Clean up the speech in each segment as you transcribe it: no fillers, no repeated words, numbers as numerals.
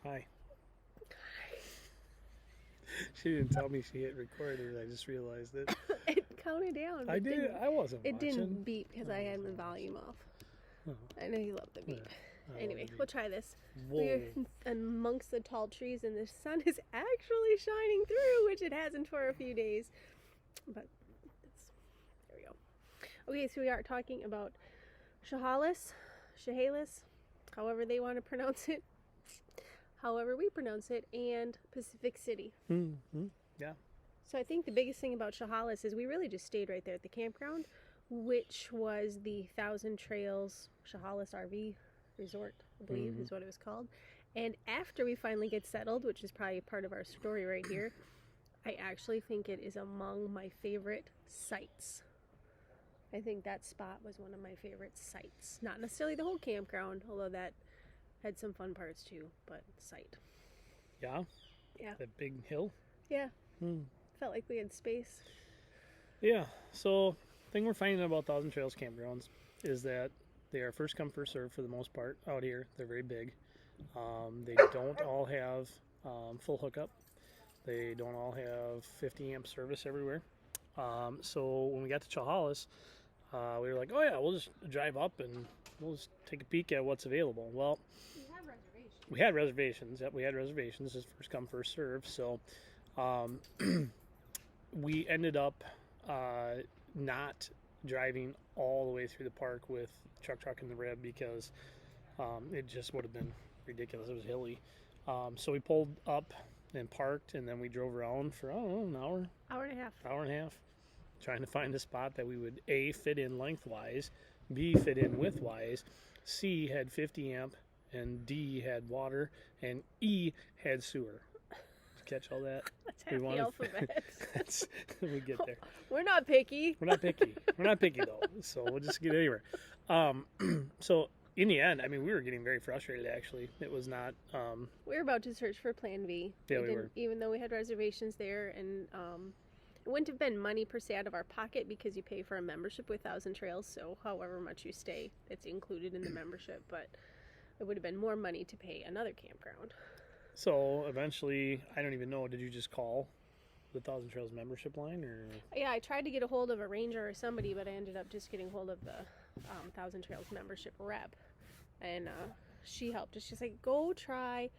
Hi. She didn't tell me she hit record, and I just realized it. It counted down. I did. I wasn't It watching. didn't beep because I had the volume off. Oh. I know you love the beep. I Anyway, love the we'll beep. try this. Whoa. We're amongst the tall trees, and the sun is actually shining through, which it hasn't for a few days. But there we go. Okay, so we are talking about Chehalis, however they want to pronounce it, however we pronounce it, and Pacific City. Mm-hmm. Yeah. So I think the biggest thing about Chehalis is we really just stayed right there at the campground, which was the Thousand Trails Chehalis RV Resort, I believe is what it was called. And after we finally get settled, which is probably part of our story right here, I actually think it is among my favorite sites. I think that spot was one of my favorite sites. Not necessarily the whole campground, although that had some fun parts too, but site. Yeah? Yeah. That big hill? Yeah. Hmm. Felt like we had space. Yeah. So, the thing we're finding about Thousand Trails campgrounds is that they are first come, first serve for the most part out here. They're very big. They don't all have full hookup. They don't all have 50 amp service everywhere. So when we got to Chehalis, we were like, oh yeah, we'll just drive up and we'll just take a peek at what's available. Well, we had reservations. Yep, we had reservations. It's first come, first serve. So we ended up not driving all the way through the park with truck in the rib because it just would have been ridiculous. It was hilly. So we pulled up and parked, and then we drove around for, I don't know, an Hour and a half. trying to find a spot that we would A, fit in lengthwise, B, fit in widthwise, C, had 50 amp, and D, had water, and E, had sewer. Catch all that? That's half the alphabet. We get there. We're not picky. We're not picky though, so we'll just get anywhere. So in the end, I mean, we were getting very frustrated. Actually, it was not. We were about to search for Plan B. Yeah, we were. Even though we had reservations there, and it wouldn't have been money per se out of our pocket because you pay for a membership with Thousand Trails. So however much you stay, it's included in the membership. But it would have been more money to pay another campground. So eventually, I don't even know. Did you just call the Thousand Trails membership line, or? Yeah, I tried to get a hold of a ranger or somebody, but I ended up just getting hold of the Thousand Trails membership rep, and she helped us. She's like, go try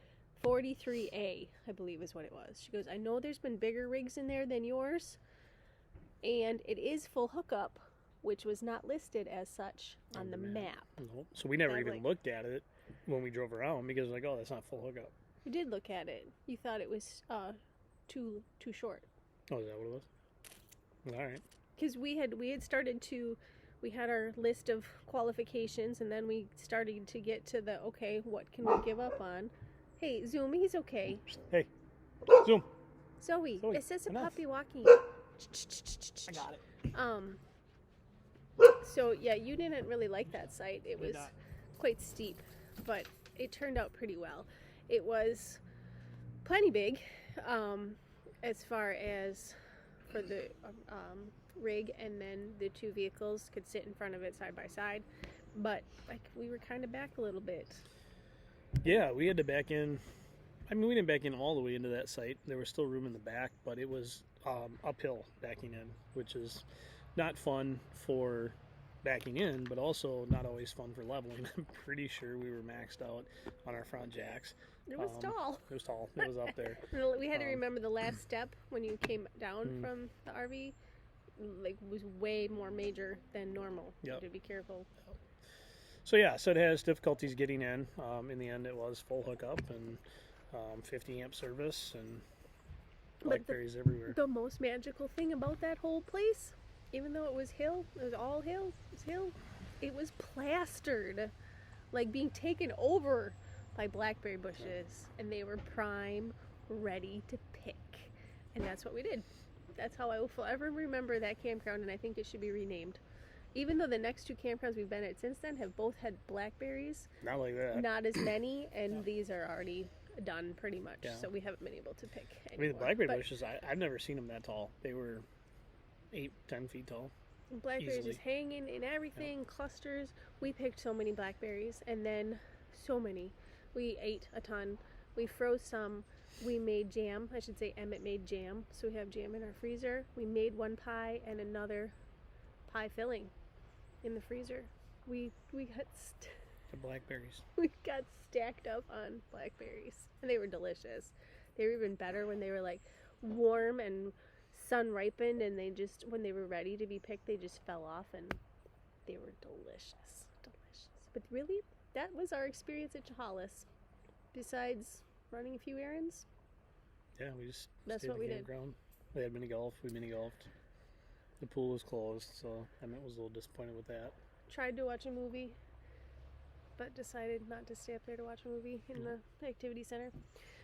43A, I believe is what it was. She goes, I know there's been bigger rigs in there than yours, and it is full hookup, which was not listed as such on the map. No. So we never even looked at it when we drove around because like, oh, that's not full hookup. You did look at it. You thought it was too short. Oh, is that what it was? All right. Because we had started to, we had our list of qualifications, and then we started to get to the, okay, what can we give up on? Hey, Zoom, he's okay. Hey, Zoom. Zoe, it says a puppy walking. I got it. So, yeah, you didn't really like that site. It was quite steep, but it turned out pretty well. It was plenty big as far as for the rig, and then the two vehicles could sit in front of it side by side, but like we were kind of back a little bit. Yeah, we had to back in. I mean, we didn't back in all the way into that site. There was still room in the back, but it was uphill backing in, which is not fun for backing in, but also not always fun for leveling. I'm pretty sure we were maxed out on our front jacks. It was tall. It was tall. It was up there. We had to remember the last step when you came down from the RV, like, was way more major than normal. Yep. You had to be careful. So yeah, so it has difficulties getting in. In the end, it was full hookup and 50 amp service and blackberries everywhere. The most magical thing about that whole place, even though it was hill, it was all hill, it was plastered, like being taken over by blackberry bushes, and they were prime, ready to pick, and that's what we did. That's how I will forever remember that campground, and I think it should be renamed. Even though the next two campgrounds we've been at since then have both had blackberries, not like that, not as many, and these are already done pretty much, so we haven't been able to pick anymore. I mean, the blackberry bushes, I've never seen them that tall. They were 8-10 feet tall. Blackberries just hanging in everything, clusters. We picked so many blackberries, and then so many. We ate a ton. We froze some. We made jam. I should say Emmett made jam. So we have jam in our freezer. We made one pie and another pie filling in the freezer. We got The blackberries. we got stacked up on blackberries, and they were delicious. They were even better when they were like warm and sun ripened, and they just, when they were ready to be picked, they just fell off, and they were delicious. But really, that was our experience at Chehalis. Besides running a few errands. Yeah, we just That's stayed what at the we did. campground. They had mini golf. We mini golfed. The pool was closed, so Emmett was a little disappointed with that. Tried to watch a movie, but decided not to stay up there to watch a movie in the activity center.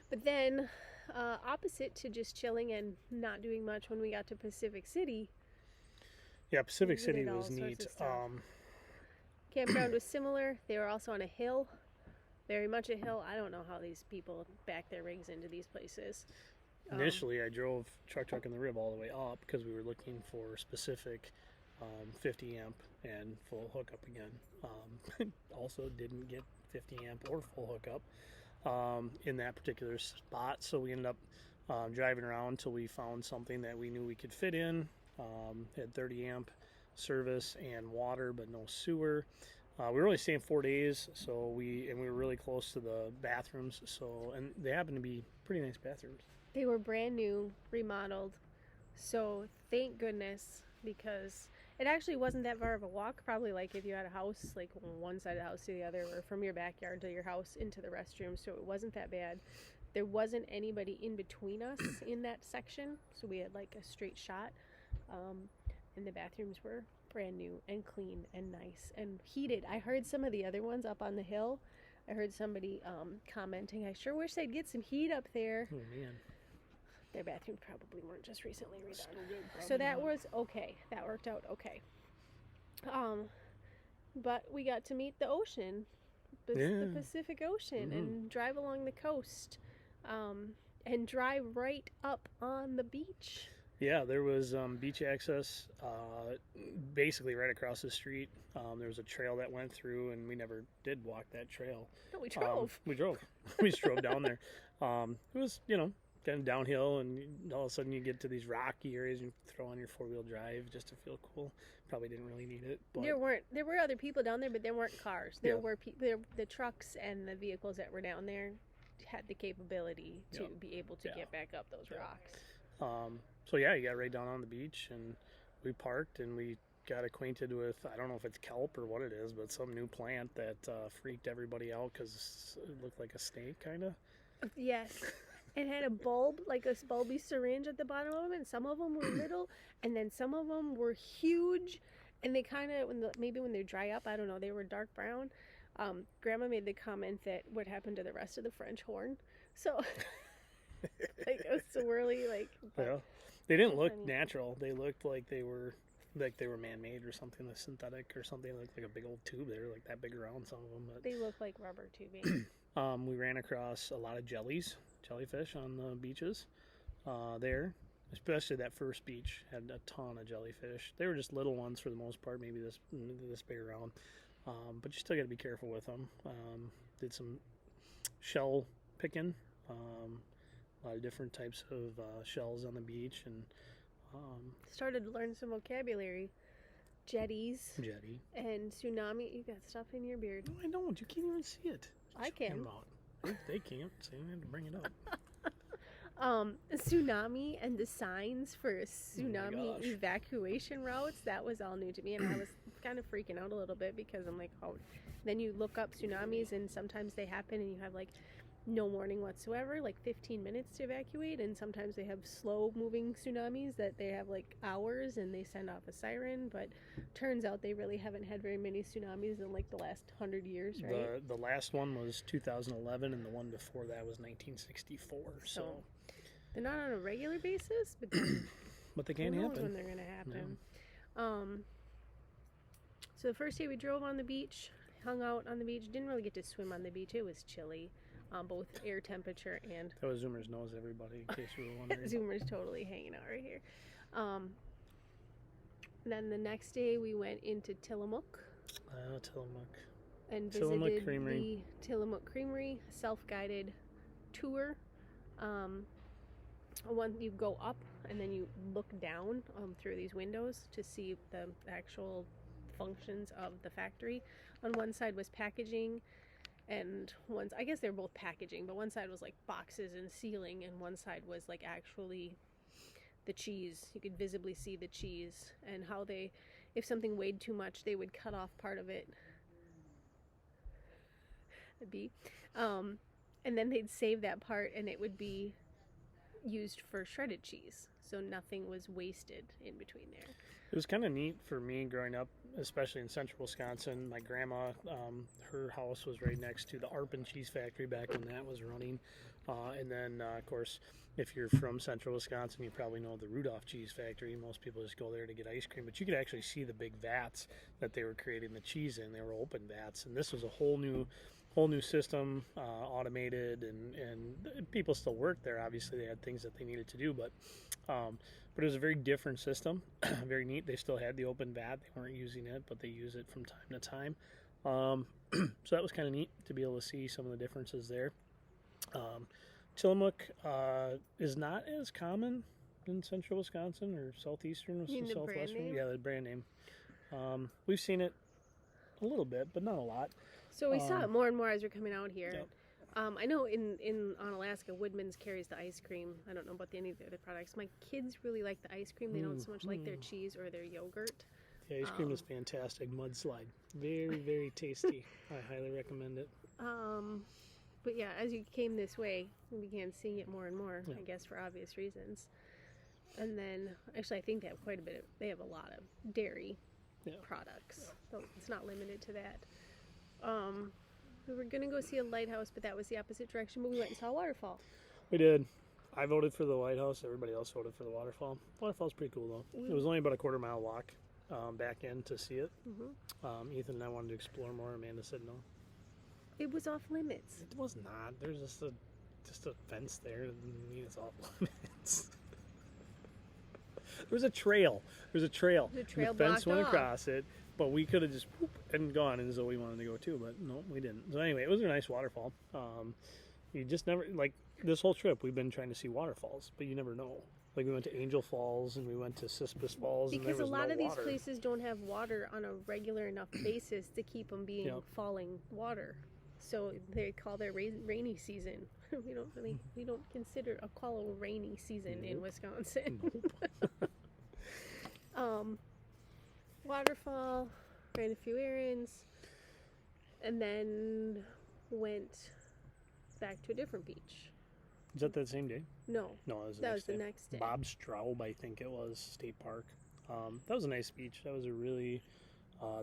But then, opposite to just chilling and not doing much, when we got to Pacific City. Yeah, Pacific We City did all was sorts neat. of stuff. Campground was similar. They were also on a hill, very much a hill. I don't know how these people back their rigs into these places. Initially, I drove truck in the rib all the way up because we were looking for specific 50 amp and full hookup again. Also didn't get 50 amp or full hookup in that particular spot, so we ended up driving around until we found something that we knew we could fit in. Had 30 amp service and water, but no sewer. We were only staying 4 days, so we were really close to the bathrooms. So, and they happen to be pretty nice bathrooms. They were brand new, remodeled. So thank goodness, because it actually wasn't that far of a walk. Probably like if you had a house, like one side of the house to the other, or from your backyard to your house into the restroom. So it wasn't that bad. There wasn't anybody in between us in that section, so we had like a straight shot. And the bathrooms were brand new and clean and nice and heated. I heard some of the other ones up on the hill. I heard somebody commenting, I sure wish they'd get some heat up there. Oh man. Their bathrooms probably weren't just recently redone. So that was okay. That worked out okay. But we got to meet the ocean, the Pacific Ocean, and drive along the coast, and drive right up on the beach. Yeah, there was beach access basically right across the street. There was a trail that went through, and we never did walk that trail. No, we drove. We drove. We just drove down there. It was, kind of downhill, and all of a sudden you get to these rocky areas and you throw on your four-wheel drive just to feel cool. Probably didn't really need it. But There were other people down there, but there weren't cars. There were the trucks and the vehicles that were down there had the capability to be able to get back up those rocks. So yeah, you got right down on the beach, and we parked, and we got acquainted with, I don't know if it's kelp or what it is, but some new plant that freaked everybody out because it looked like a snake, kind of. Yes. It had a bulb, like a bulby syringe at the bottom of them, and some of them were little, and then some of them were huge, and they kind of, maybe when they dry up, I don't know, they were dark brown. Grandma made the comment that what happened to the rest of the French horn. So, like, it was swirly, like. Yeah. They didn't look natural. They looked like they were man-made or something, like synthetic or something. They looked like a big old tube. They were like that big around, some of them. But They look like rubber tubing. we ran across a lot of jellyfish on the beaches there. Especially that first beach had a ton of jellyfish. They were just little ones for the most part, maybe this big around. But you still got to be careful with them. Did some shell picking. A lot of different types of shells on the beach, and Started to learn some vocabulary. Jetties. jetty. And tsunami. You got stuff in your beard. No, I don't. You can't even see it. I can. They can't, so you have to bring it up. Tsunami and the signs for Oh tsunami evacuation routes, that was all new to me, and I was kind of freaking out a little bit because I'm like, oh, then you look up tsunamis and sometimes they happen and you have like no warning whatsoever, like 15 minutes to evacuate, and sometimes they have slow moving tsunamis that they have like hours and they send off a siren, but turns out they really haven't had very many tsunamis in like the last 100 years, right? The last one was 2011, and the one before that was 1964. So they're not on a regular basis, but then but they can who knows happen. when they're going to happen. So the first day we drove on the beach, hung out on the beach, didn't really get to swim on the beach. It was chilly, both air temperature and... That was Zoomer's nose, everybody, in case you were wondering. Zoomer's totally hanging out right here. Then the next day we went into Tillamook. Tillamook. And Tillamook visited Creamery. the Tillamook Creamery, self-guided tour. One you go up and then you look down through these windows to see the actual functions of the factory. On one side was packaging, and I guess they were both packaging, but one side was like boxes and sealing, and one side was like actually the cheese. You could visibly see the cheese and how they, if something weighed too much, they would cut off part of it. And then they'd save that part, and it would be used for shredded cheese, so nothing was wasted in between there. It was kind of neat for me growing up, especially in central Wisconsin. My grandma, her house was right next to the Arpin cheese factory back when that was running. And then, of course, if you're from central Wisconsin, you probably know the Rudolph cheese factory. Most people just go there to get ice cream, but you could actually see the big vats that they were creating the cheese in. They were open vats, and this was a whole new system, automated, and people still worked there. Obviously, they had things that they needed to do, but it was a very different system. Very neat. They still had the open vat. They weren't using it, but they use it from time to time. So that was kind of neat to be able to see some of the differences there. Tillamook is not as common in central Wisconsin or southeastern, southwestern. Yeah, the brand name. We've seen it a little bit, but not a lot. So we saw it more and more as we're coming out here. Yep. I know on Alaska, Woodman's carries the ice cream. I don't know about any of the other products. My kids really like the ice cream. They don't so much like their cheese or their yogurt. The ice cream is fantastic. Mudslide. Very, very tasty. I highly recommend it. But yeah, as you came this way, we began seeing it more and more, I guess, for obvious reasons. And then, actually, I think they have quite a bit they have a lot of dairy products. So it's not limited to that. We were going to go see a lighthouse, but that was the opposite direction, but we went and saw a waterfall. We did. I voted for the lighthouse. Everybody else voted for the waterfall. Waterfall's pretty cool, though. It was only about a quarter-mile walk back in to see it. Ethan and I wanted to explore more. Amanda said no. It was off limits. It was not. There's just a fence there. It doesn't mean it's off limits. There was a trail. The trail fence went across it. But we could have just and gone, and so we wanted to go too, but no, we didn't. So anyway, it was a nice waterfall. You just never, like, this whole trip, we've been trying to see waterfalls, but you never know. Like, we went to Angel Falls, and we went to Sispus Falls, and there was no water. Because a lot of these places don't have water on a regular enough basis to keep them being falling water. So they call their rainy season. We don't consider a rainy season in Wisconsin. Waterfall, ran a few errands, and then went back to a different beach. Is that that same day? No. No, that was the next day. Bob Straub, I think it was, State Park. That was a nice beach. That was a really,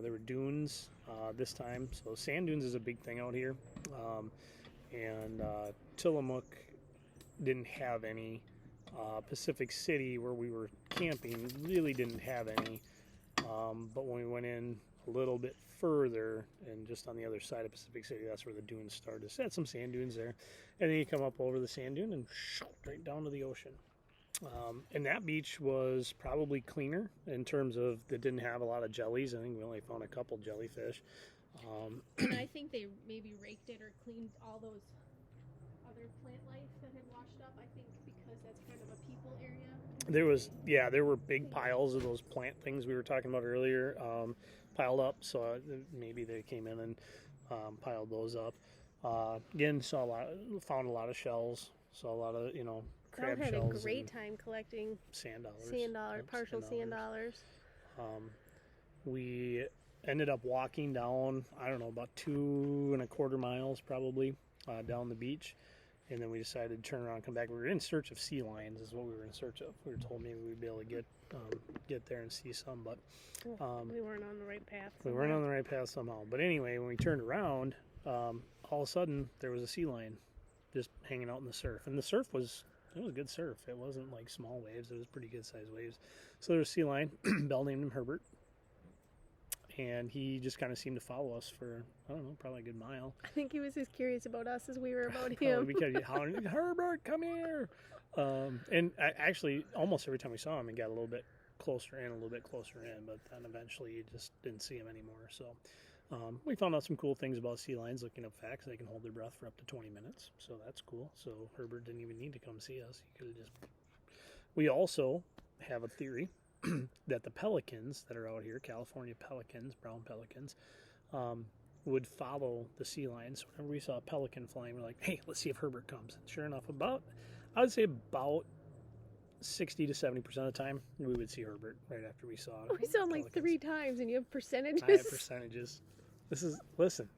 there were dunes this time. So sand dunes is a big thing out here. And Tillamook didn't have any. Pacific City, where we were camping, really didn't have any. But when we went in a little bit further, and just on the other side of Pacific City, that's where the dunes started. So had some sand dunes there, and then you come up over the sand dune and right down to the ocean. And that beach was probably cleaner in terms of it didn't have a lot of jellies. I think we only found a couple jellyfish. And I think they maybe raked it or cleaned all those other plant life that had washed up. I think because that's kind of a people area. There were big piles of those plant things we were talking about earlier piled up. So maybe they came in and piled those up. Again, found a lot of shells. Saw a lot of crab shells. Had a great time collecting sand dollars. Partial sand dollars. We ended up walking down, I don't know, about 2.25 miles probably down the beach. And then we decided to turn around and come back. We were in search of sea lions is what we were in search of. We were told maybe we'd be able to get there and see some, but we weren't on the right path. We weren't on the right path somehow. But anyway, when we turned around, all of a sudden there was a sea lion just hanging out in the surf. And the surf was good surf. It wasn't like small waves. It was pretty good sized waves. So there was a sea lion, Bell named him Herbert. And he just kind of seemed to follow us for, I don't know, probably a good mile. I think he was as curious about us as we were about him. Because he hollering, Herbert, come here. And actually, almost every time we saw him, he got a little bit closer in, but then eventually you just didn't see him anymore. So We found out some cool things about sea lions looking up facts. They can hold their breath for up to 20 minutes, so that's cool. So Herbert didn't even need to come see us. He could have just. We also have a theory that the pelicans that are out here, California pelicans, brown pelicans, would follow the sea lions. So whenever we saw a pelican flying, we're like, hey, let's see if Herbert comes. And sure enough, I would say about 60 to 70% of the time, we would see Herbert right after we saw it. We saw him like 3 times, and you have percentages. I have percentages. Listen,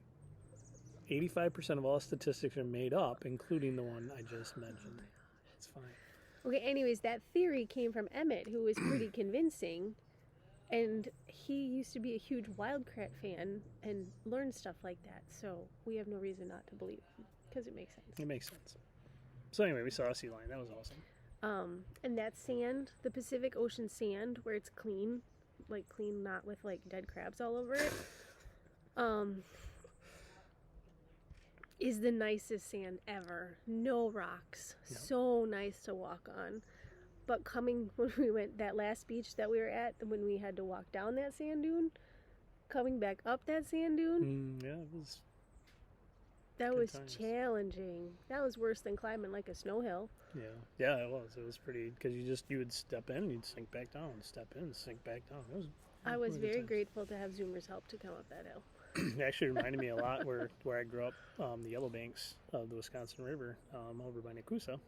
85% of all statistics are made up, including the one I just mentioned. It's fine. Okay, anyways, that theory came from Emmett, who was pretty convincing. And he used to be a huge Wildcat fan and learned stuff like that. So we have no reason not to believe him, because it makes sense. It makes sense. So anyway, we saw a sea lion. That was awesome. And that sand, the Pacific Ocean sand, where it's clean, not with like dead crabs all over it, is the nicest sand ever. No rocks. Yep. So nice to walk on. But when we went, that last beach that we were at, when we had to walk down that sand dune, coming back up that sand dune, that was challenging. That was worse than climbing like a snow hill. Yeah, it was. It was pretty, because you would step in and you'd sink back down, step in, sink back down. I was very grateful to have Zoomer's help to come up that hill. It actually reminded me a lot where I grew up, the Yellow Banks of the Wisconsin River, over by Nakusa.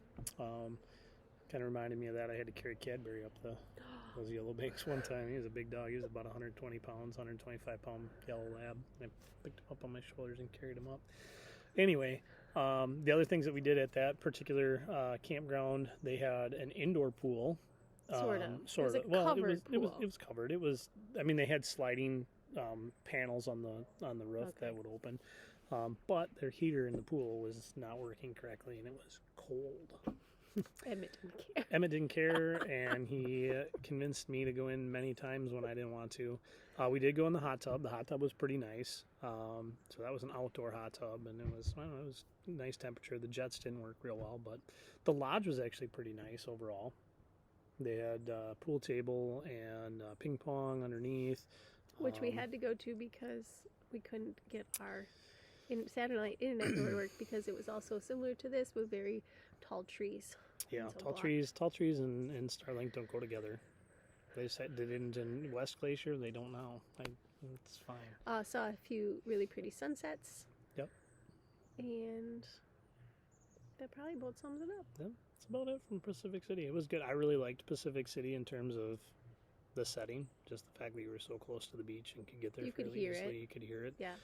Kind of reminded me of that. I had to carry Cadbury up those Yellow Banks one time. He was a big dog. He was about 120 pounds, 125-pound yellow lab. I picked him up on my shoulders and carried him up. Anyway, the other things that we did at that particular campground, they had an indoor pool. Sort of. It was covered. It was. I mean, they had sliding panels on the roof that would open, but their heater in the pool was not working correctly, and it was cold. Emmett didn't care, and he convinced me to go in many times when I didn't want to. We did go in the hot tub. The hot tub was pretty nice. So that was an outdoor hot tub, and it was nice temperature. The jets didn't work real well, but the lodge was actually pretty nice overall. They had a pool table and ping pong underneath. Which we had to go to because we couldn't get our satellite internet to work, because it was also similar to this with very tall trees. Yeah, tall trees and Starlink don't go together. They said they didn't in West Glacier. They don't now. It's fine. Saw a few really pretty sunsets. Yep. And that probably about sums it up. Yeah, that's about it from Pacific City. It was good. I really liked Pacific City in terms of the setting. Just the fact that you were so close to the beach and could get there fairly easily. You could hear it. Yeah.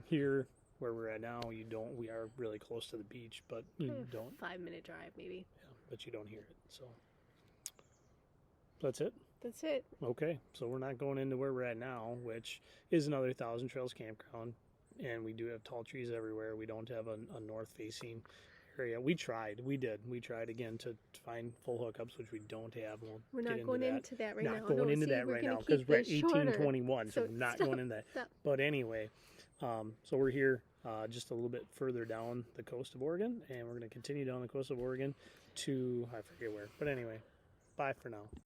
Here, where we're at now, you don't. We are really close to the beach, but you don't. 5-minute drive, maybe. Yeah, but you don't hear it. So that's it. That's it. Okay, so we're not going into where we're at now, which is another 1,000 Trails campground, and we do have tall trees everywhere. We don't have a north-facing area. We tried again to find full hookups, which we don't have. We're not going into that right now. Not going into that right now because we're at 1821, so we're not going into that. Stop. But anyway, so we're here just a little bit further down the coast of Oregon, and we're going to continue down the coast of Oregon to, I forget where. But anyway, bye for now.